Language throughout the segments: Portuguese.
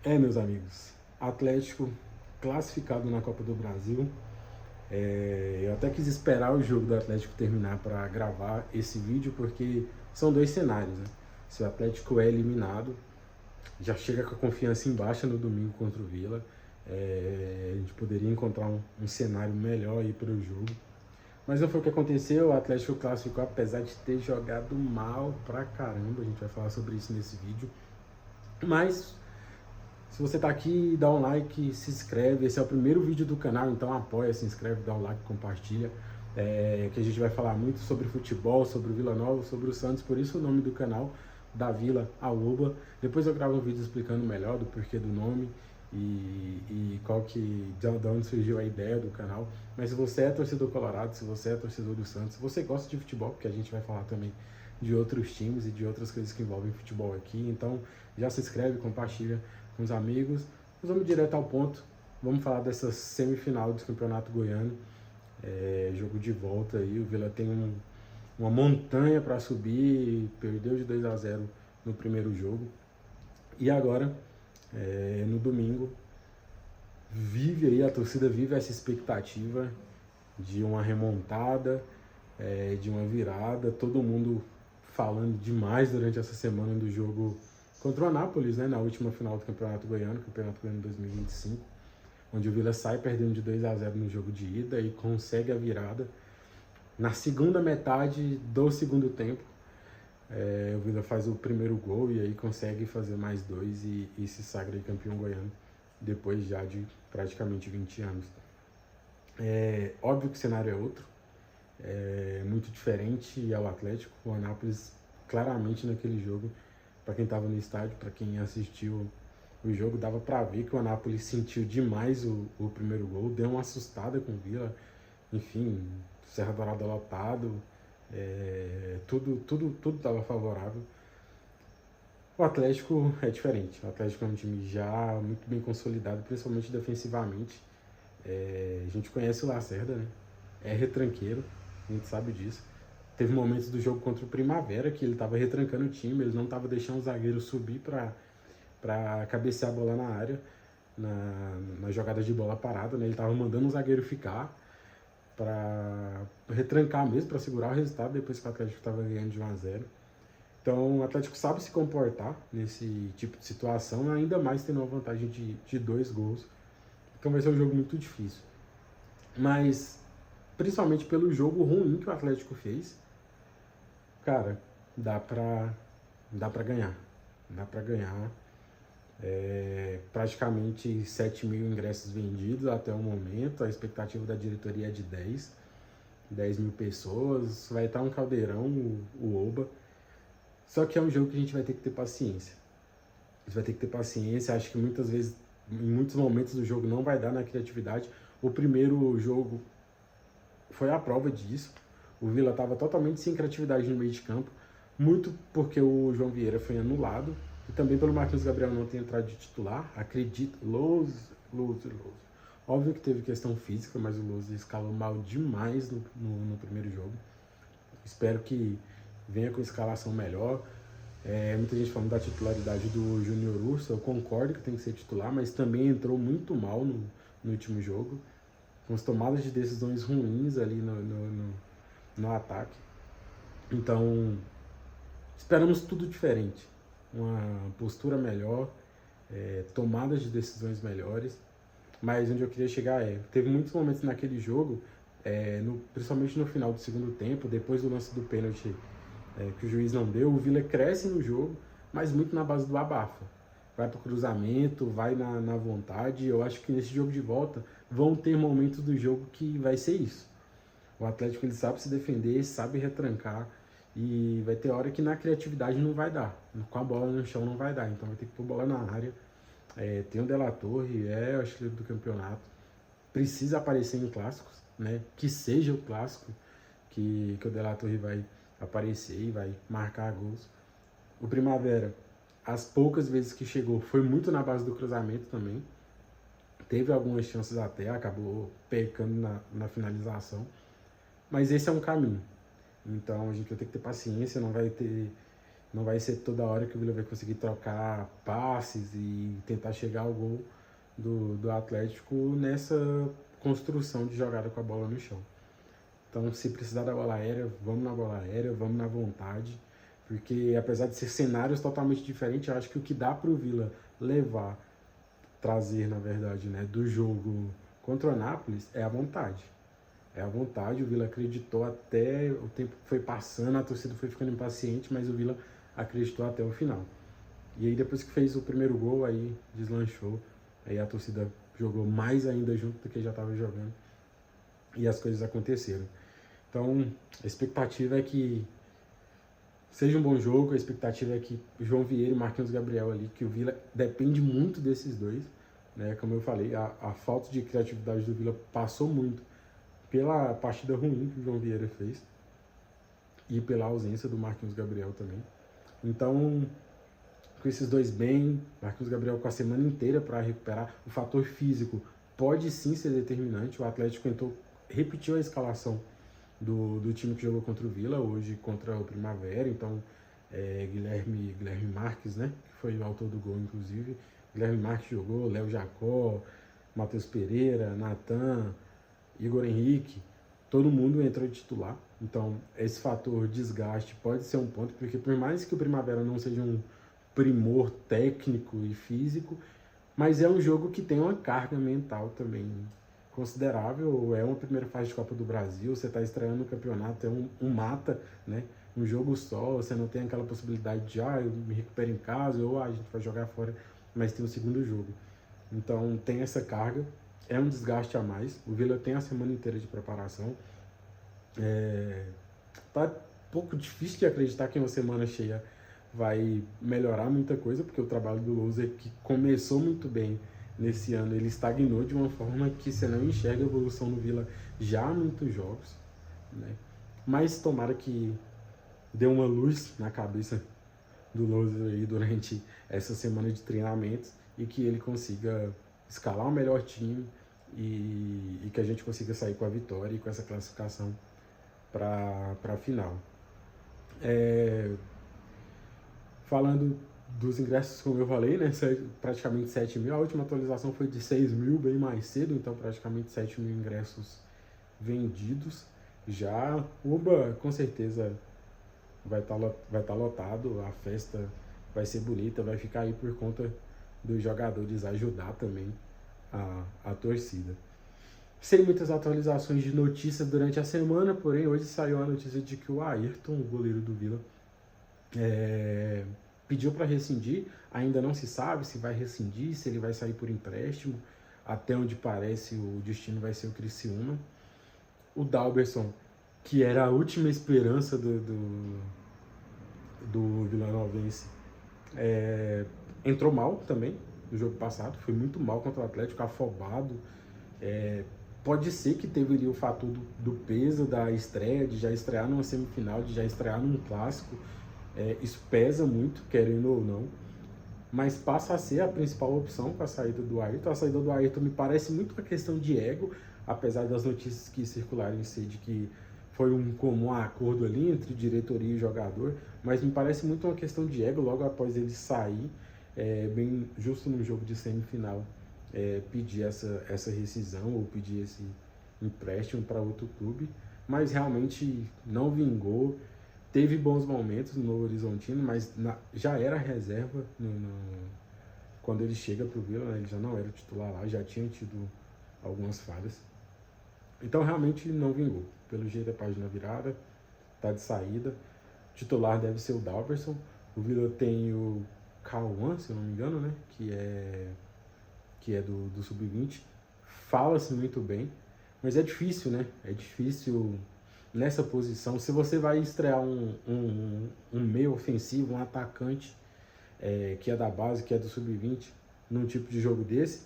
Meus amigos, Atlético classificado na Copa do Brasil. Eu até quis esperar o jogo do Atlético terminar para gravar esse vídeo, porque são dois cenários, né? Se o Atlético é eliminado, já chega com a confiança em baixa no domingo contra o Vila. A gente poderia encontrar um cenário melhor aí para o jogo. Mas não foi o que aconteceu, o Atlético classificou apesar de ter jogado mal pra caramba. A gente vai falar sobre isso nesse vídeo. Mas se você tá aqui, dá um like, se inscreve. Esse é o primeiro vídeo do canal, então apoia, se inscreve, dá um like, compartilha. Que a gente vai falar muito sobre futebol, sobre o Vila Nova, sobre o Santos, por isso o nome do canal, da Vila ao Oba. Depois eu gravo um vídeo explicando melhor do porquê do nome e de onde surgiu a ideia do canal. Mas se você é torcedor colorado, se você é torcedor do Santos, se você gosta de futebol, porque a gente vai falar também de outros times e de outras coisas que envolvem futebol aqui, então já se inscreve, compartilha com os amigos. Mas vamos direto ao ponto. Vamos falar dessa semifinal do Campeonato Goiano. Jogo de volta aí. O Vila tem uma montanha para subir. Perdeu de 2-0 no primeiro jogo. E agora, no domingo, a torcida vive essa expectativa de uma remontada, de uma virada. Todo mundo falando demais durante essa semana do jogo contra o Anápolis, né, na última final do Campeonato Goiano 2025, onde o Vila sai perdendo de 2-0 no jogo de ida e consegue a virada. Na segunda metade do segundo tempo, o Vila faz o primeiro gol e aí consegue fazer mais dois e se sagra campeão goiano, depois já de praticamente 20 anos. Óbvio que o cenário é outro, muito diferente ao Atlético. O Anápolis, claramente naquele jogo, para quem estava no estádio, para quem assistiu o jogo, dava para ver que o Anápolis sentiu demais o primeiro gol, deu uma assustada com o Vila. Enfim, Serra Dourada lotado, tudo estava favorável. O Atlético é diferente. O Atlético é um time já muito bem consolidado, principalmente defensivamente. A gente conhece o Lacerda, né? É retranqueiro, a gente sabe disso. Teve momentos do jogo contra o Primavera que ele estava retrancando o time, ele não estava deixando o zagueiro subir para cabecear a bola na área, na jogada de bola parada, né? Ele estava mandando o zagueiro ficar para retrancar mesmo, para segurar o resultado depois que o Atlético estava ganhando de 1-0. Então o Atlético sabe se comportar nesse tipo de situação, ainda mais tendo uma vantagem de 2 gols. Então vai ser um jogo muito difícil. Mas, principalmente pelo jogo ruim que o Atlético fez, cara, dá pra ganhar. Dá pra ganhar. Praticamente 7 mil ingressos vendidos até o momento. A expectativa da diretoria é de 10 mil pessoas. Vai estar um caldeirão, o Oba. Só que é um jogo que a gente vai ter que ter paciência. A gente vai ter que ter paciência. Acho que muitas vezes, em muitos momentos do jogo, não vai dar na criatividade. O primeiro jogo foi a prova disso. O Vila estava totalmente sem criatividade no meio de campo, muito porque o João Vieira foi anulado e também pelo Marquinhos Gabriel não ter entrado de titular. Acredito, Lousa. Óbvio que teve questão física, mas o Lousa escalou mal demais no primeiro jogo. Espero que venha com escalação melhor. Muita gente falando da titularidade do Júnior Urso. Eu concordo que tem que ser titular, mas também entrou muito mal no último jogo, com as tomadas de decisões ruins ali no ataque. Então, esperamos tudo diferente. Uma postura melhor, tomadas de decisões melhores. Mas onde eu queria chegar teve muitos momentos naquele jogo, principalmente no final do segundo tempo, depois do lance do pênalti que o juiz não deu, o Vila cresce no jogo, mas muito na base do abafa. Vai para o cruzamento, vai na vontade. Eu acho que nesse jogo de volta vão ter momentos do jogo que vai ser isso. O Atlético, ele sabe se defender, sabe retrancar, e vai ter hora que na criatividade não vai dar. Com a bola no chão não vai dar, então vai ter que pôr bola na área. Tem o De La Torre, o artilheiro do campeonato. Precisa aparecer em clássicos, né? Que seja o clássico que o De La Torre vai aparecer e vai marcar gols. O Primavera, as poucas vezes que chegou, foi muito na base do cruzamento também. Teve algumas chances até, acabou pecando na finalização. Mas esse é um caminho. Então a gente vai ter que ter paciência, não vai ter Não vai ser toda hora que o Vila vai conseguir trocar passes e tentar chegar ao gol do Atlético nessa construção de jogada com a bola no chão. Então, se precisar da bola aérea, vamos na bola aérea, vamos na vontade, porque apesar de ser cenários totalmente diferentes, eu acho que o que dá para o Vila levar, trazer, na verdade, né, do jogo contra o Nápoles é a vontade. É a vontade, o Vila acreditou até o tempo foi passando, a torcida foi ficando impaciente, mas o Vila acreditou até o final. E aí depois que fez o primeiro gol, aí deslanchou, aí a torcida jogou mais ainda junto do que já estava jogando, e as coisas aconteceram. Então, a expectativa é que seja um bom jogo, a expectativa é que João Vieira e Marquinhos Gabriel ali, que o Vila depende muito desses dois, né? Como eu falei, a falta de criatividade do Vila passou muito pela partida ruim que o João Vieira fez e pela ausência do Marquinhos Gabriel também. Então, com esses dois bem, Marquinhos Gabriel com a semana inteira para recuperar, o fator físico pode sim ser determinante. O Atlético repetiu a escalação do time que jogou contra o Vila, hoje contra o Primavera, então Guilherme Marques, né, que foi o autor do gol, inclusive. Guilherme Marques jogou, Léo Jacó, Matheus Pereira, Natan, Igor Henrique, todo mundo entrou de titular. Então, esse fator desgaste pode ser um ponto, porque por mais que o Primavera não seja um primor técnico e físico, mas é um jogo que tem uma carga mental também considerável. É uma primeira fase de Copa do Brasil, você está estreando no campeonato, é um mata, né? Um jogo só, você não tem aquela possibilidade de eu me recupero em casa, ou a gente vai jogar fora, mas tem o segundo jogo. Então tem essa carga, é um desgaste a mais. O Vila tem a semana inteira de preparação. Tá um pouco difícil de acreditar que uma semana cheia vai melhorar muita coisa, porque o trabalho do Lousa, que começou muito bem nesse ano, ele estagnou de uma forma que você não enxerga a evolução no Vila já há muitos jogos, né? Mas tomara que dê uma luz na cabeça do Lousa aí durante essa semana de treinamentos e que ele consiga escalar o melhor time e que a gente consiga sair com a vitória e com essa classificação para a final. Falando dos ingressos, como eu falei, né, praticamente 7 mil, a última atualização foi de 6 mil, bem mais cedo, então praticamente 7 mil ingressos vendidos. Já o Uba com certeza vai tá lotado, a festa vai ser bonita, vai ficar aí por conta dos jogadores ajudar também a torcida. Sem muitas atualizações de notícias durante a semana, porém hoje saiu a notícia de que o Ayrton, o goleiro do Vila, pediu para rescindir. Ainda não se sabe se vai rescindir, se ele vai sair por empréstimo. Até onde parece o destino vai ser o Criciúma. O Dalberson, que era a última esperança do vilanovense, entrou mal também no jogo passado, foi muito mal contra o Atlético, afobado. Pode ser que teve ali o fator do peso da estreia, de já estrear numa semifinal, de já estrear num clássico. Isso pesa muito, querendo ou não, mas passa a ser a principal opção com a saída do Ayrton. A saída do Ayrton me parece muito uma questão de ego, apesar das notícias que circularem ser de que foi um comum acordo ali entre diretoria e jogador, mas me parece muito uma questão de ego logo após ele sair, bem justo no jogo de semifinal, pedir essa rescisão ou pedir esse empréstimo para outro clube, mas realmente não vingou. Teve bons momentos no Novo Horizontino, mas já era reserva quando ele chega para o Vila, né? Ele já não era titular lá, já tinha tido algumas falhas. Então realmente não vingou. Pelo jeito a página virada, tá de saída. O titular deve ser o Dalberson. O Vila tem o Cauã, se eu não me engano, né? Que é do Sub-20. Fala-se muito bem, mas é difícil, né? É difícil nessa posição. Se você vai estrear um meio ofensivo, um atacante que é da base, que é do Sub-20, num tipo de jogo desse,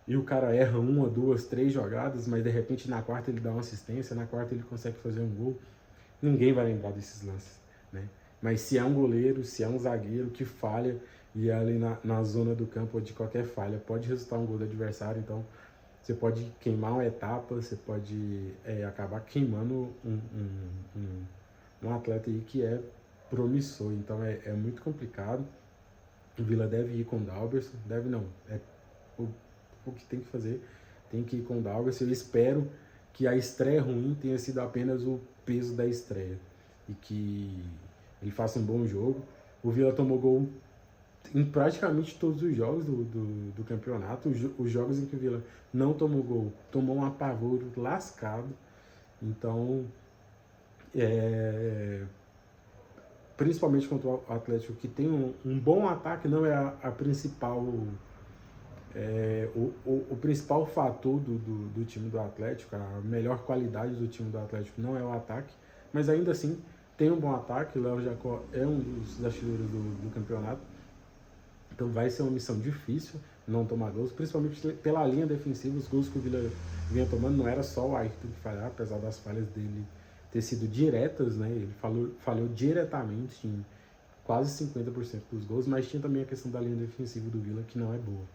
e o cara erra 1, 2, 3 jogadas, mas de repente na quarta ele dá uma assistência, na quarta ele consegue fazer um gol, ninguém vai lembrar desses lances, né? Mas se é um goleiro, se é um zagueiro que falha, e ali na zona do campo ou de qualquer falha, pode resultar um gol do adversário. Então você pode queimar uma etapa, você pode acabar queimando um atleta aí que é promissor, então é muito complicado. O Villa deve ir com o Dalberson, deve não, é o que tem que fazer, tem que ir com o Dalberson. Eu espero que a estreia ruim tenha sido apenas o peso da estreia e que ele faça um bom jogo. O Villa tomou gol em praticamente todos os jogos do campeonato. Os jogos em que o Villa não tomou gol, tomou um apavoro lascado. Então, principalmente contra o Atlético, que tem um bom ataque, não é a principal... o principal fator do time do Atlético, a melhor qualidade do time do Atlético não é o ataque, mas ainda assim tem um bom ataque. O Léo Jacó é um dos artilheiros do campeonato, então vai ser uma missão difícil não tomar gols, principalmente pela linha defensiva. Os gols que o Villa vinha tomando não era só o Ayrton que falhar, apesar das falhas dele ter sido diretas, né? Ele falhou diretamente em quase 50% dos gols, mas tinha também a questão da linha defensiva do Villa, que não é boa.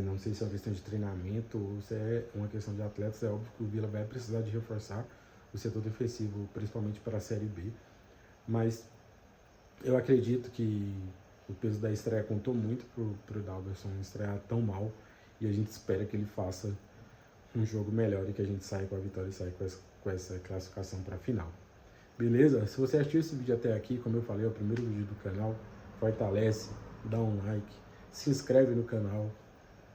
Não sei se é uma questão de treinamento ou se é uma questão de atletas. É óbvio que o Villa vai precisar de reforçar o setor defensivo, principalmente para a Série B. Mas eu acredito que o peso da estreia contou muito para o Dalberson estrear tão mal, e a gente espera que ele faça um jogo melhor e que a gente saia com a vitória e saia com essa classificação para a final. Beleza? Se você assistiu esse vídeo até aqui, como eu falei, é o primeiro vídeo do canal, fortalece, dá um like, se inscreve no canal.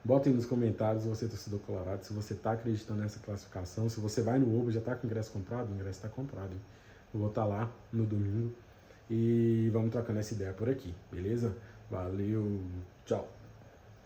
Bota aí nos comentários se você é torcedor colorado, se você está acreditando nessa classificação, se você vai no Uber, já está com o ingresso comprado? O ingresso está comprado, hein? Eu vou estar lá no domingo e vamos trocando essa ideia por aqui, beleza? Valeu, tchau!